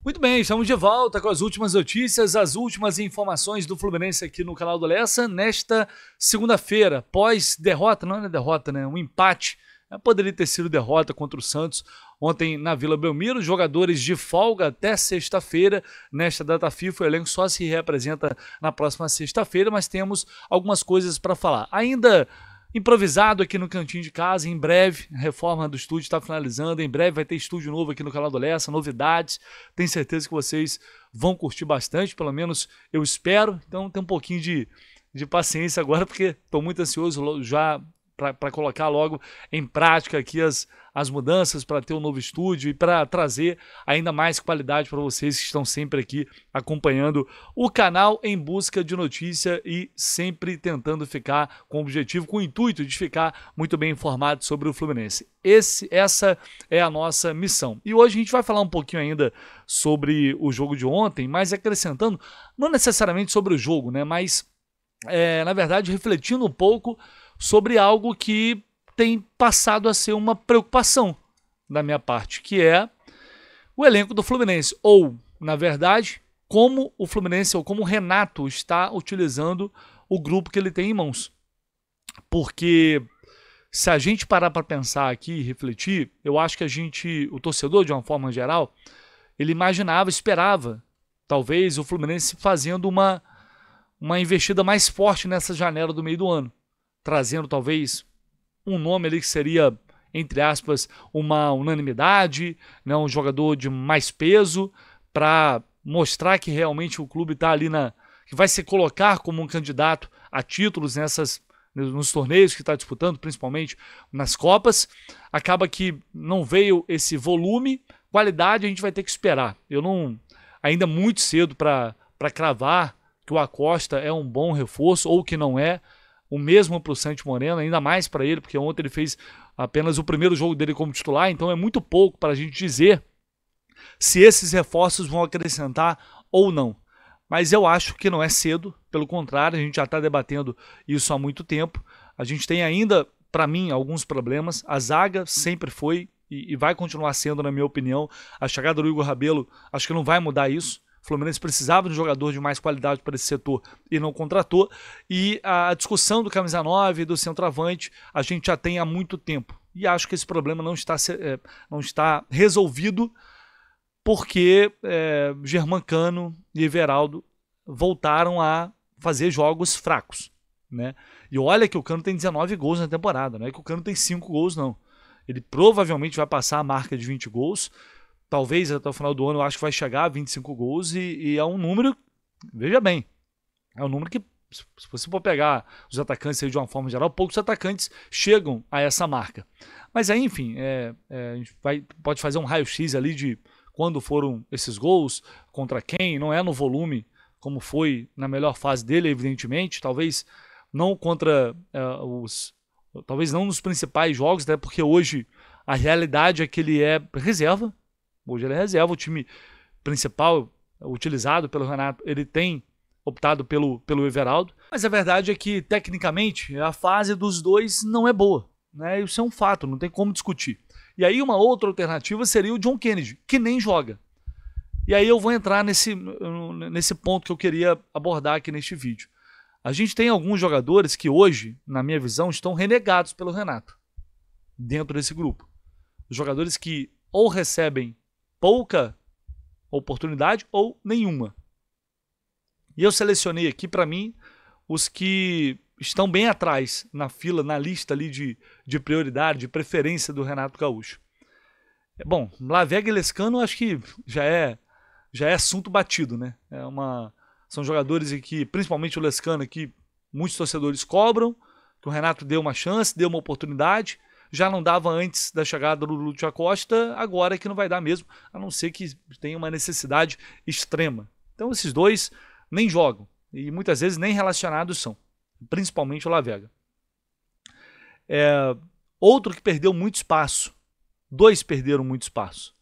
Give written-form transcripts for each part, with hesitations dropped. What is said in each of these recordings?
Muito bem, estamos de volta com as últimas notícias, as últimas informações do Fluminense aqui no canal do Lessa, nesta segunda-feira, pós-derrota, não é derrota, né? Um empate, poderia ter sido derrota contra o Santos ontem na Vila Belmiro, jogadores de folga até sexta-feira, nesta data FIFA, o elenco só se reapresenta na próxima sexta-feira, mas temos algumas coisas para falar. Ainda improvisado aqui no cantinho de casa, em breve, a reforma do estúdio está finalizando, em breve vai ter estúdio novo aqui no canal do Lessa, novidades, tenho certeza que vocês vão curtir bastante, pelo menos eu espero, então tem um pouquinho de paciência agora, porque estou muito ansioso já para colocar logo em prática aqui as mudanças, para ter um novo estúdio e para trazer ainda mais qualidade para vocês que estão sempre aqui acompanhando o canal em busca de notícia e sempre tentando ficar com o objetivo, com o intuito de ficar muito bem informado sobre o Fluminense. Essa é a nossa missão. E hoje a gente vai falar um pouquinho ainda sobre o jogo de ontem, mas acrescentando, não necessariamente sobre o jogo, né, mas na verdade refletindo um pouco sobre algo que tem passado a ser uma preocupação da minha parte, que é o elenco do Fluminense, ou, na verdade, como o Fluminense, ou como o Renato está utilizando o grupo que ele tem em mãos. Porque se a gente parar para pensar aqui e refletir, eu acho que o torcedor, de uma forma geral, ele imaginava, esperava, talvez, o Fluminense fazendo uma investida mais forte nessa janela do meio do ano, trazendo talvez um nome ali que seria, entre aspas, uma unanimidade, né, um jogador de mais peso, para mostrar que realmente o clube está ali que vai se colocar como um candidato a títulos nos torneios que está disputando, principalmente nas Copas. Acaba que não veio esse volume, qualidade a gente vai ter que esperar. Ainda muito cedo para cravar que o Acosta é um bom reforço ou que não é. O mesmo para o Santi Moreno, ainda mais para ele, porque ontem ele fez apenas o primeiro jogo dele como titular, então é muito pouco para a gente dizer se esses reforços vão acrescentar ou não. Mas eu acho que não é cedo, pelo contrário, a gente já está debatendo isso há muito tempo. A gente tem ainda, para mim, alguns problemas. A zaga sempre foi e vai continuar sendo, na minha opinião. A chegada do Igor Rabelo, acho que não vai mudar isso. O Fluminense precisava de um jogador de mais qualidade para esse setor e não contratou. E a discussão do camisa 9 e do centroavante a gente já tem há muito tempo. E acho que esse problema não está resolvido porque Germancano e Everaldo voltaram a fazer jogos fracos, né? E olha que o Cano tem 19 gols na temporada, não é que o Cano tem 5 gols, não. Ele provavelmente vai passar a marca de 20 gols. Talvez até o final do ano eu acho que vai chegar a 25 gols e é um número, veja bem, é um número que, se você for pegar os atacantes aí de uma forma geral, poucos atacantes chegam a essa marca. Mas aí, enfim, a gente pode fazer um raio-x ali de quando foram esses gols, contra quem, não é no volume como foi na melhor fase dele, evidentemente, talvez não contra talvez não nos principais jogos, até porque hoje a realidade é que ele é reserva. Hoje ele é reserva, o time principal utilizado pelo Renato, ele tem optado pelo Everaldo, mas a verdade é que, tecnicamente, a fase dos dois não é boa, né? Isso é um fato, não tem como discutir. E aí uma outra alternativa seria o John Kennedy, que nem joga. E aí eu vou entrar nesse ponto que eu queria abordar aqui neste vídeo. A gente tem alguns jogadores que hoje, na minha visão, estão renegados pelo Renato, dentro desse grupo. Os jogadores que ou recebem pouca oportunidade ou nenhuma. E eu selecionei aqui para mim os que estão bem atrás na fila, na lista ali de prioridade, de preferência do Renato Gaúcho. Bom, Lavega e Lescano acho que já é assunto batido, né? São jogadores que, principalmente o Lescano, que muitos torcedores cobram, que o Renato deu uma chance, deu uma oportunidade. Já não dava antes da chegada do Lúcio Acosta, agora é que não vai dar mesmo, a não ser que tenha uma necessidade extrema. Então esses dois nem jogam, e muitas vezes nem relacionados são, principalmente o Lavega. Outro que perdeu muito espaço, dois perderam muito espaço.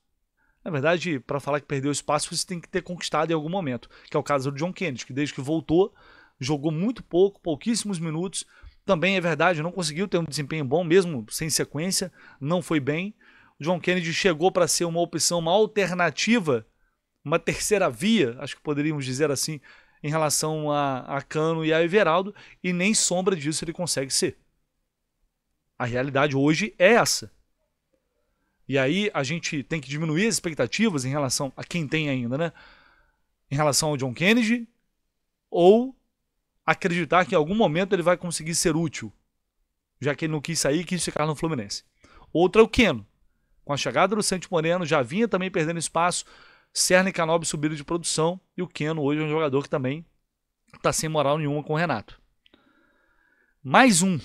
Na verdade, para falar que perdeu espaço, você tem que ter conquistado em algum momento, que é o caso do John Kennedy, que desde que voltou, jogou muito pouco, pouquíssimos minutos. Também é verdade, não conseguiu ter um desempenho bom, mesmo sem sequência, não foi bem. O John Kennedy chegou para ser uma opção, uma alternativa uma terceira via, acho que poderíamos dizer assim, em relação a Cano e a Everaldo, e nem sombra disso ele consegue ser. A realidade hoje é essa. E aí a gente tem que diminuir as expectativas em relação a quem tem ainda, né? Em relação ao John Kennedy, ou acreditar que em algum momento ele vai conseguir ser útil, já que ele não quis sair e quis ficar no Fluminense. Outro é o Keno. Com a chegada do Santos Moreno, já vinha também perdendo espaço, Serna e Canóbio subiram de produção, e o Keno hoje é um jogador que também está sem moral nenhuma com o Renato. Mais um.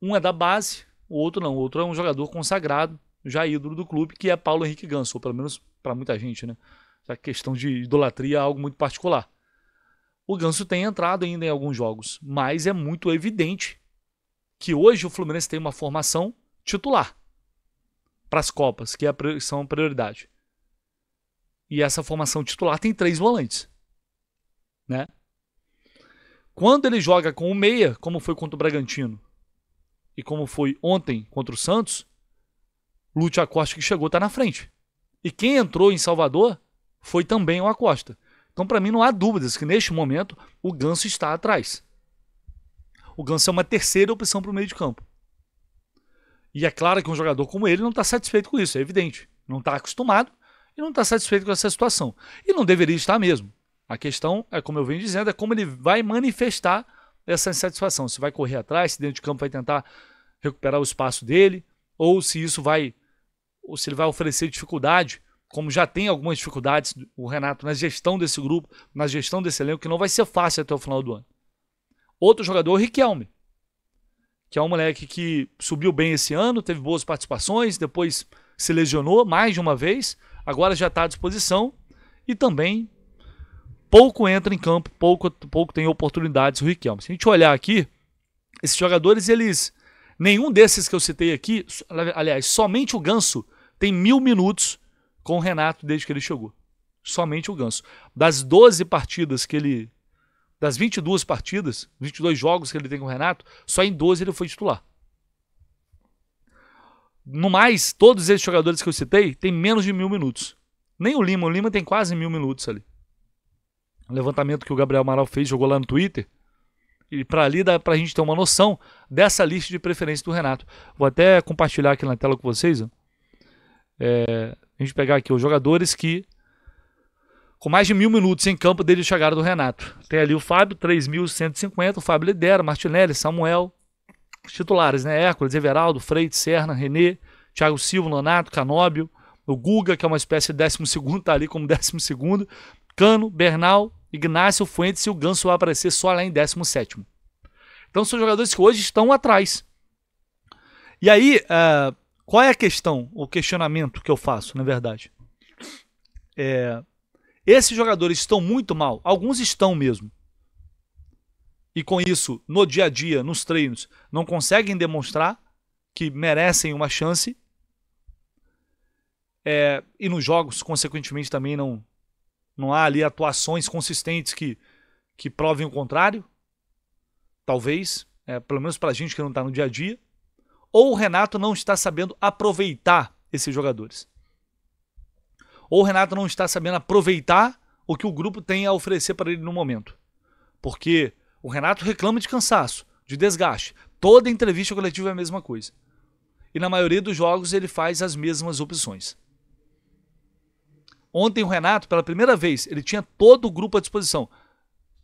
Um é da base, o outro não. O outro é um jogador consagrado, já ídolo do clube, que é Paulo Henrique Ganso, ou pelo menos para muita gente, né? A questão de idolatria é algo muito particular. O Ganso tem entrado ainda em alguns jogos, mas é muito evidente que hoje o Fluminense tem uma formação titular para as Copas, que são prioridade. E essa formação titular tem 3 volantes, né? Quando ele joga com o meia, como foi contra o Bragantino e como foi ontem contra o Santos, Lúcio Acosta que chegou está na frente. E quem entrou em Salvador foi também o Acosta. Então, para mim, não há dúvidas que, neste momento, o Ganso está atrás. O Ganso é uma terceira opção para o meio de campo. E é claro que um jogador como ele não está satisfeito com isso, é evidente. Não está acostumado e não está satisfeito com essa situação. E não deveria estar mesmo. A questão é, como eu venho dizendo, é como ele vai manifestar essa insatisfação. Se vai correr atrás, se dentro de campo vai tentar recuperar o espaço dele, ou se isso vai, ou se ele vai oferecer dificuldade, como já tem algumas dificuldades o Renato na gestão desse grupo, na gestão desse elenco, que não vai ser fácil até o final do ano. Outro jogador, o Riquelme, que é um moleque que subiu bem esse ano, teve boas participações, depois se lesionou mais de uma vez, agora já está à disposição e também pouco entra em campo, pouco tem oportunidades o Riquelme. Se a gente olhar aqui, esses jogadores, nenhum desses que eu citei aqui, aliás, somente o Ganso tem 1000 minutos com o Renato desde que ele chegou. Somente o Ganso. Das 12 partidas que ele... Das 22 partidas, 22 jogos que ele tem com o Renato, só em 12 ele foi titular. No mais, todos esses jogadores que eu citei têm menos de 1000 minutos. Nem o Lima tem quase 1000 minutos ali. O levantamento que o Gabriel Amaral fez, jogou lá no Twitter. E para ali dá pra gente ter uma noção dessa lista de preferência do Renato. Vou até compartilhar aqui na tela com vocês. Ó. A gente pegar aqui os jogadores que com mais de 1000 minutos em campo desde a chegada do Renato. Tem ali o Fábio, 3.150, o Fábio lidera, Martinelli, Samuel, os titulares, né? Hércules, Everaldo, Freitas, Serna, René, Thiago Silva, Nonato, Canóbio, o Guga, que é uma espécie de 12º, tá ali como 12º, Cano, Bernal, Ignácio, Fuentes, e o Ganso vai aparecer só lá em 17º. Então são jogadores que hoje estão atrás. E aí, qual é a questão, o questionamento que eu faço, na verdade? Esses jogadores estão muito mal, alguns estão mesmo. E com isso, no dia a dia, nos treinos, não conseguem demonstrar que merecem uma chance. E nos jogos, consequentemente, também não há ali atuações consistentes que provem o contrário. Talvez, pelo menos para a gente que não está no dia a dia. Ou o Renato não está sabendo aproveitar esses jogadores. Ou o Renato não está sabendo aproveitar o que o grupo tem a oferecer para ele no momento. Porque o Renato reclama de cansaço, de desgaste. Toda entrevista coletiva é a mesma coisa. E na maioria dos jogos ele faz as mesmas opções. Ontem o Renato, pela primeira vez, ele tinha todo o grupo à disposição.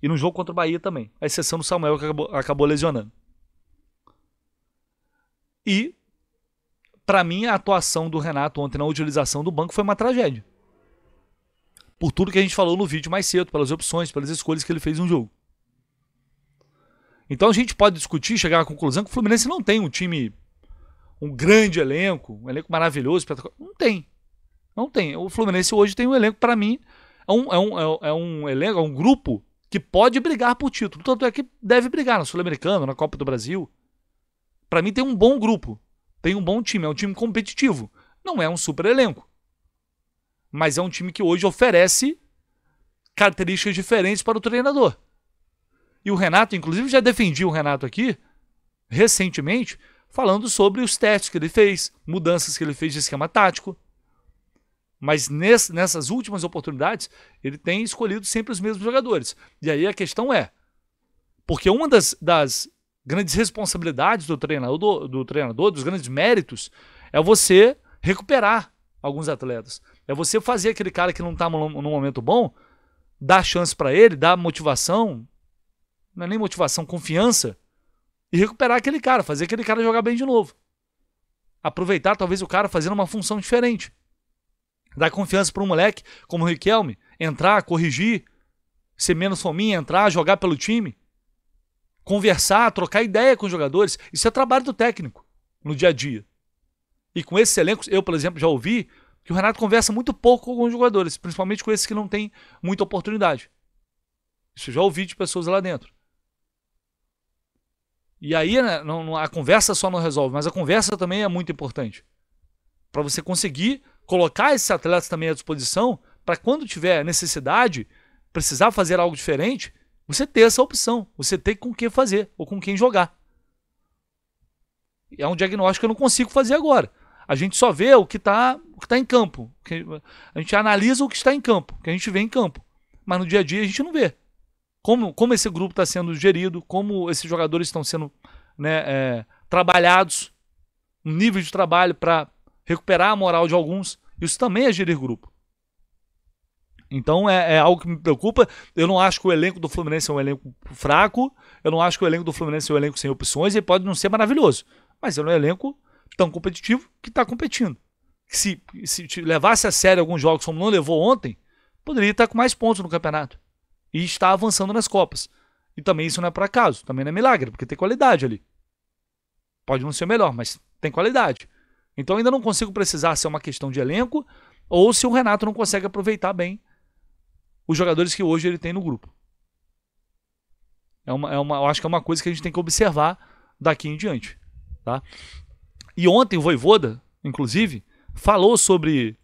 E no jogo contra o Bahia também. A exceção do Samuel, que acabou lesionando. E, para mim, a atuação do Renato ontem na utilização do banco foi uma tragédia. Por tudo que a gente falou no vídeo mais cedo, pelas opções, pelas escolhas que ele fez no jogo. Então a gente pode discutir, chegar à conclusão que o Fluminense não tem um time, um grande elenco, um elenco maravilhoso, espetacular. Não tem. Não tem. O Fluminense hoje tem um elenco, para mim, é um grupo que pode brigar por título. Tanto é que deve brigar na Sul-Americana, na Copa do Brasil. Para mim tem um bom grupo, tem um bom time, é um time competitivo. Não é um super elenco. Mas é um time que hoje oferece características diferentes para o treinador. E o Renato, inclusive, já defendi o Renato aqui, recentemente, falando sobre os testes que ele fez, mudanças que ele fez de esquema tático. Mas nessas últimas oportunidades, ele tem escolhido sempre os mesmos jogadores. E aí a questão é, porque uma das grandes responsabilidades do treinador, dos grandes méritos, é você recuperar alguns atletas. É você fazer aquele cara que não está num momento bom, dar chance para ele, dar motivação, não é nem motivação, confiança, e recuperar aquele cara, fazer aquele cara jogar bem de novo. Aproveitar talvez o cara fazendo uma função diferente. Dar confiança para um moleque como o Riquelme, entrar, corrigir, ser menos fominha, entrar, jogar pelo time, conversar, trocar ideia com os jogadores. Isso é trabalho do técnico no dia a dia. E com esses elencos, eu, por exemplo, já ouvi que o Renato conversa muito pouco com alguns jogadores, principalmente com esses que não têm muita oportunidade. Isso eu já ouvi de pessoas lá dentro. E aí, né, a conversa só não resolve, mas a conversa também é muito importante. Para você conseguir colocar esses atletas também à disposição, para quando tiver necessidade, precisar fazer algo diferente, você ter essa opção, você ter com o que fazer, ou com quem jogar. É um diagnóstico que eu não consigo fazer agora. A gente só vê o que está em campo. A gente analisa o que está em campo, o que a gente vê em campo. Mas no dia a dia a gente não vê. Como esse grupo está sendo gerido, como esses jogadores estão sendo, né, trabalhados, um nível de trabalho para recuperar a moral de alguns. Isso também é gerir grupo. Então é algo que me preocupa. Eu não acho que o elenco do Fluminense é um elenco fraco. Eu não acho que o elenco do Fluminense é um elenco sem opções. Ele pode não ser maravilhoso, mas é um elenco tão competitivo que está competindo. Se levasse a sério alguns jogos como não levou ontem, poderia estar com mais pontos no campeonato e está avançando nas Copas. E também isso não é por acaso, também não é milagre, porque tem qualidade ali. Pode não ser melhor, mas tem qualidade. Então ainda não consigo precisar se é uma questão de elenco ou se o Renato não consegue aproveitar bem os jogadores que hoje ele tem no grupo. Eu acho que é uma coisa que a gente tem que observar daqui em diante. Tá? E ontem o Vojvoda, inclusive, falou sobre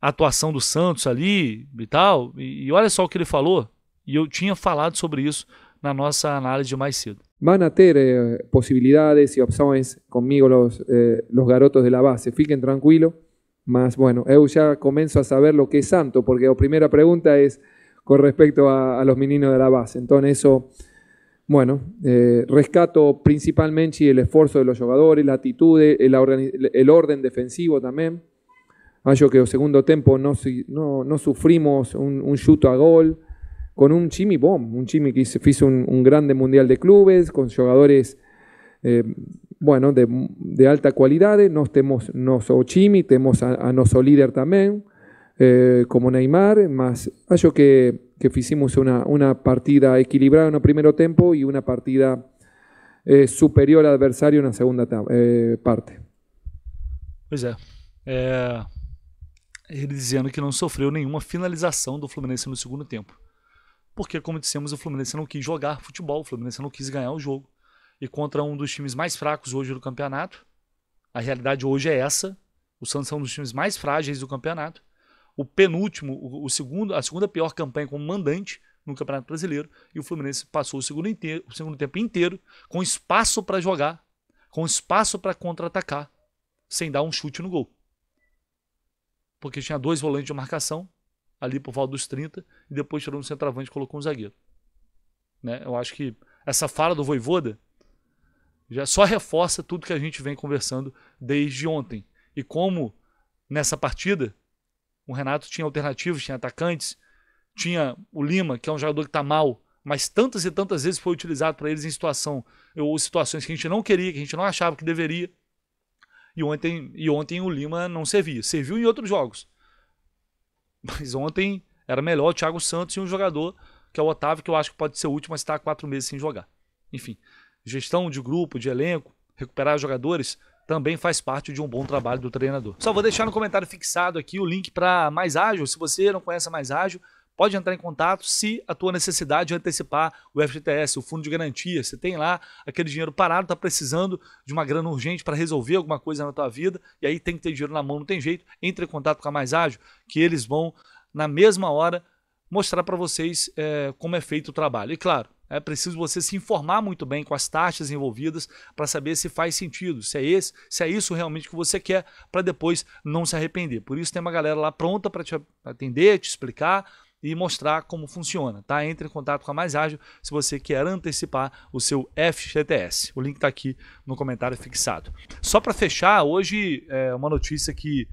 a atuação do Santos ali e tal, e olha só o que ele falou, e eu tinha falado sobre isso na nossa análise mais cedo. Van a ter posibilidades y opciones conmigo los garotos de la base. Fiquen tranquilos, mas bueno, eu ya comienzo a saber lo que es Santo, porque la primera pregunta es con respecto a los meninos de la base. Entonces eso, bueno, rescato principalmente el esfuerzo de los jugadores, la actitud, el orden defensivo también. Acho que el segundo tiempo no sufrimos un chute a gol, con un Jimmy Bomb, un Jimmy que hizo un grande mundial de clubes, con jugadores bueno, de alta cualidad. Nos tenemos nuestro Jimmy, tenemos a nuestro líder también, como Neymar, más acho que hicimos una partida equilibrada en el primer tiempo y una partida superior al adversario en la segunda parte. Pois é. Ele dizendo que não sofreu nenhuma finalização do Fluminense no segundo tempo. Porque, como dissemos, o Fluminense não quis jogar futebol, o Fluminense não quis ganhar o jogo. E contra um dos times mais fracos hoje do campeonato, a realidade hoje é essa, o Santos é um dos times mais frágeis do campeonato, o penúltimo, a segunda pior campanha como mandante no Campeonato Brasileiro, e o Fluminense passou o segundo tempo inteiro com espaço para jogar, com espaço para contra-atacar, sem dar um chute no gol. Porque tinha 2 volantes de marcação, ali por volta dos 30, e depois tirou um centroavante e colocou um zagueiro. Né? Eu acho que essa fala do Vojvoda já só reforça tudo que a gente vem conversando desde ontem. E como nessa partida o Renato tinha alternativas, tinha atacantes, tinha o Lima, que é um jogador que está mal, mas tantas e tantas vezes foi utilizado para eles em situações que a gente não queria, que a gente não achava que deveria. E ontem o Lima não servia. Serviu em outros jogos. Mas ontem era melhor o Thiago Santos e um jogador, que é o Otávio, que eu acho que pode ser o último, mas está há 4 meses sem jogar. Enfim, gestão de grupo, de elenco, recuperar jogadores, também faz parte de um bom trabalho do treinador. Só vou deixar no comentário fixado aqui o link para Mais Ágil. Se você não conhece a Mais Ágil, pode entrar em contato se a tua necessidade é antecipar o FGTS, o fundo de garantia. Você tem lá aquele dinheiro parado, está precisando de uma grana urgente para resolver alguma coisa na tua vida, e aí tem que ter dinheiro na mão, não tem jeito. Entre em contato com a Mais Ágil, que eles vão, na mesma hora, mostrar para vocês como é feito o trabalho. E claro, É preciso você se informar muito bem com as taxas envolvidas para saber se faz sentido, se é isso realmente que você quer, para depois não se arrepender. Por isso tem uma galera lá pronta para te atender, te explicar e mostrar como funciona, tá? Entre em contato com a Mais Ágil se você quer antecipar o seu FGTS. O link está aqui no comentário fixado. Só para fechar, hoje é uma notícia que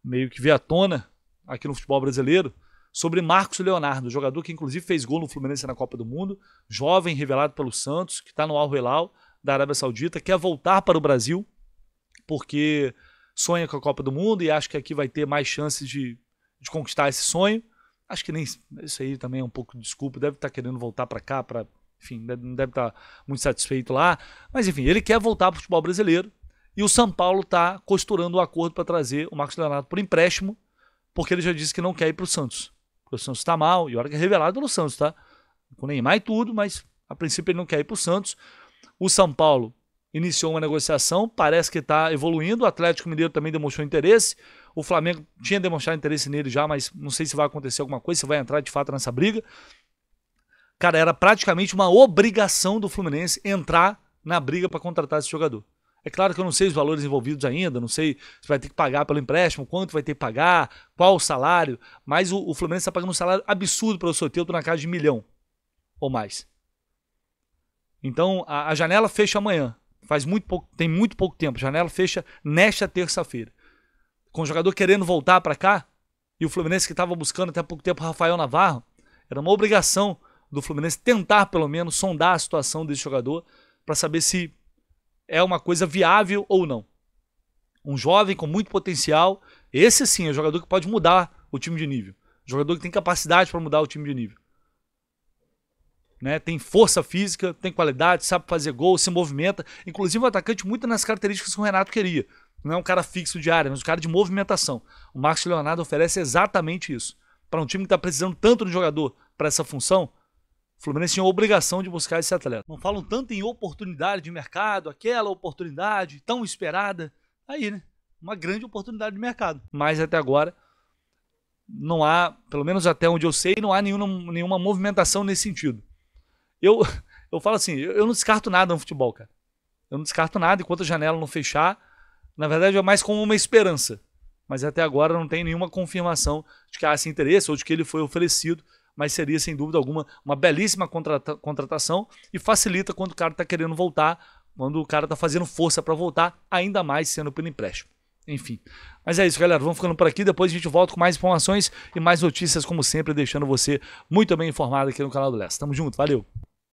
meio que veio à tona aqui no futebol brasileiro, sobre Marcos Leonardo, jogador que inclusive fez gol no Fluminense na Copa do Mundo, jovem, revelado pelo Santos, que está no Al Hilal da Arábia Saudita, quer voltar para o Brasil, porque sonha com a Copa do Mundo e acha que aqui vai ter mais chances de conquistar esse sonho. Acho que nem isso aí também é um pouco de desculpa, deve estar querendo voltar para cá, enfim, não deve estar muito satisfeito lá, mas enfim, ele quer voltar para o futebol brasileiro e o São Paulo está costurando um acordo para trazer o Marcos Leonardo por empréstimo, porque ele já disse que não quer ir para o Santos. O Santos está mal, e olha que é revelado no Santos, tá? Com Neymar e tudo, mas a princípio ele não quer ir para o Santos. O São Paulo iniciou uma negociação, parece que está evoluindo, o Atlético Mineiro também demonstrou interesse, o Flamengo tinha demonstrado interesse nele já, mas não sei se vai acontecer alguma coisa, se vai entrar de fato nessa briga. Cara, era praticamente uma obrigação do Fluminense entrar na briga para contratar esse jogador. É claro que eu não sei os valores envolvidos ainda, não sei se vai ter que pagar pelo empréstimo, quanto vai ter que pagar, qual o salário, mas o Fluminense está pagando um salário absurdo pelo Soteldo na casa de 1 milhão ou mais. Então a janela fecha amanhã, tem muito pouco tempo, a janela fecha nesta terça-feira. Com o jogador querendo voltar para cá, e o Fluminense que estava buscando até há pouco tempo Rafael Navarro, era uma obrigação do Fluminense tentar pelo menos sondar a situação desse jogador para saber se é uma coisa viável ou não. Um jovem com muito potencial, esse sim é o jogador que pode mudar o time de nível. Jogador que tem capacidade para mudar o time de nível. Né? Tem força física, tem qualidade, sabe fazer gol, se movimenta. Inclusive um atacante muito nas características que o Renato queria. Não é um cara fixo de área, mas um cara de movimentação. O Marcos Leonardo oferece exatamente isso. Para um time que está precisando tanto de jogador para essa função, o Fluminense tinha a obrigação de buscar esse atleta. Não falam tanto em oportunidade de mercado, aquela oportunidade tão esperada. Aí, né? Uma grande oportunidade de mercado. Mas até agora, não há, pelo menos até onde eu sei, não há nenhuma movimentação nesse sentido. Eu falo assim, eu não descarto nada no futebol, cara. Eu não descarto nada enquanto a janela não fechar. Na verdade, é mais como uma esperança. Mas até agora não tem nenhuma confirmação de que há esse interesse ou de que ele foi oferecido. Mas seria, sem dúvida alguma, uma belíssima contratação e facilita quando o cara está querendo voltar, quando o cara está fazendo força para voltar, ainda mais sendo pelo empréstimo. Enfim. Mas é isso, galera. Vamos ficando por aqui. Depois a gente volta com mais informações e mais notícias, como sempre, deixando você muito bem informado aqui no canal do Lessa. Tamo junto. Valeu!